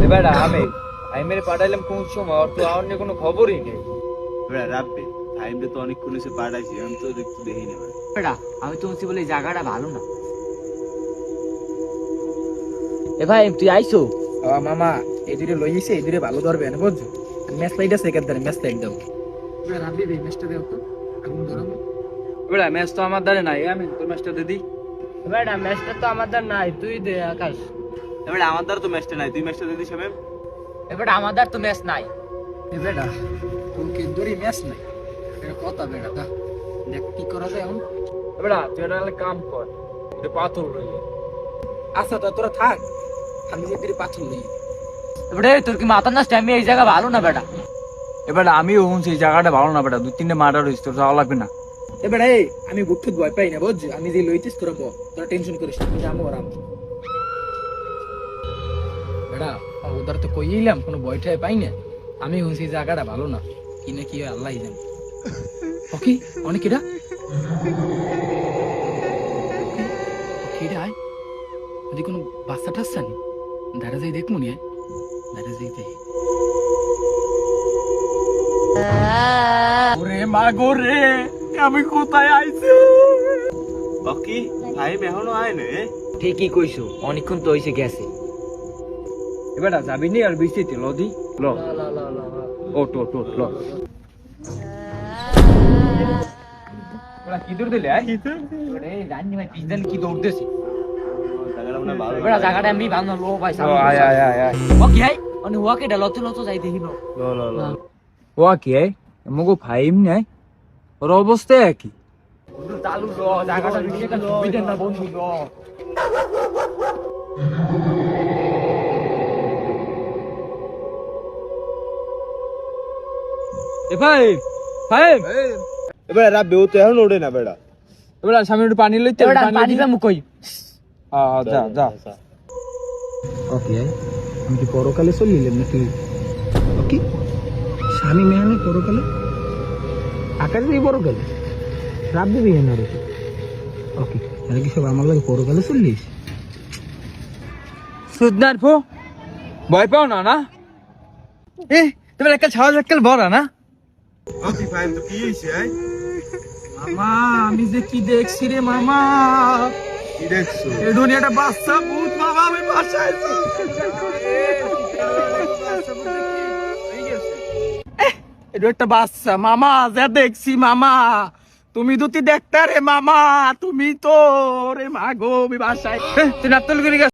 এবার আমি মেরে পাঠাইলাম কোন সময় ওর তো আমার নিয়ে কোনো খবরই নেই। বেড়া রাখবে টাইমটা তো অনেকক্ষণ এসে পাঠাইছি, আমি তো একটু দেখি না। বেটা আমি তো বলছি বলে এই জায়গাটা ভালো না। এ ভাই তুই আইছো? মামা এই দুটো লই এসে এই দুটো ভালো ধরবে না বুঝছো। ম্যাচ লাইট আছে একার ধারে, ম্যাচ লাইট দাও। রাব্বি ভাই ম্যাচটা দাও তো, আগুন ধরাবো। এবার ম্যাচ তো আমার দ্বারে নাই, আমি তোর ম্যাচটা দিয়ে দিই। বেটা ম্যাচটা তো আমাদের নাই, তুই দে আকাশ। এবার আমার দ্বারা তো ম্যাচটা নাই, তুই ম্যাচটা দিয়ে দিস। আমি এবারে আমাদের তো ম্যাচ নাই। এ বেটা তোকে দড়ি ম্যাচ নাই, এটা কথা বেটা দা দেখ কি করা যায় এখন। এবার তুই একটা কাম কর, এটা পাথর রইল। আচ্ছা তো তোরা থাক, আমি যে দুটো পাথর লই। এবারে তোর কি মাথা নষ্ট? আমি এই জায়গা ভালো না বেটা। এবার আমিও শুনছি এই জায়গাটা ভালো না বেটা, 2-3টা মার্ডার হয়েছে, তোর যাওয়া লাগবে না। এবার এই আমি বুটুত ভয় পাই না বুঝছো, আমি যে লইতেছ তোরা তোরা টেনশন করিস না, আমি আরাম। বেটা ওদের তো কইলাম কোনো ভয় ঠয় পাই না, আমি শুনছি জায়গাটা ভালো না, কি না কি হয় আল্লাহ জানে। ওকে অনেক এটা কেডা যদি কোনো বাচ্চা টাচ্চা নি দাঁড়া যাই দেখ মনে হয়, দাঁড়া যাই দেখ। ওরে মা গো রে, আমি কোথায় আইছি? বাকি টাইম এখনো আয় না। ঠিকই কইছো, অনেকক্ষণ তো হইছে গেছে। এবার যাবি নি আর বৃষ্টিতে লদি ল ওট ওট ওট ল। ওরা কি দৌড় দিলে? এই জানি ভাই পিছন কি দৌড়তেছে। জায়গাটা মনে হয় ভালো। বেটা জায়গাটা আমি ভালো না, লো ভাই আয় আয় আয় আয়। ও কি আই মানে হুয়া কেডা লতো লতো যাই দেখি লো। ও কি আয় মগো ফাইম নাই, ওর অবস্থা কি? চালু লো জায়গাটা বিশেষ সুবিধা না বন্ধু লো। এ ভাই ফাইম, এবার রাব্বে ও তো এখন ওড়ে না বেড়া। এবার সামনে একটু পানি লইতে। বেটা পানি পামু কই? হ্যাঁ যা যা। ওকে আমি কি পরকালে চলিলাম নাকি? ওকে স্বামী মেয়ে পরকালে আকাশ দিয়ে পরকালে রাত দিবি না রে। ওকে তাহলে কি সব আমার লাগে পরকালে চললিস? সুদনার ফো ভয় পাও না না? এ তোমার একটা ছাওয়া জাক্কাল বড় না? ওকে ফাইন তো কি হইছে? মামা আমি যে কি দেখছি রে মামা, কি দেখছো? এই দুনিয়াটা বাচ্চা ভূত মামা, আমি বাসায় এটা একটা বাচ্চা মামা যা দেখছি মামা, তুমি দুটি দেখতে রে মামা, তুমি তো রে মা গো আমি বাসায়। তুই নাতল করে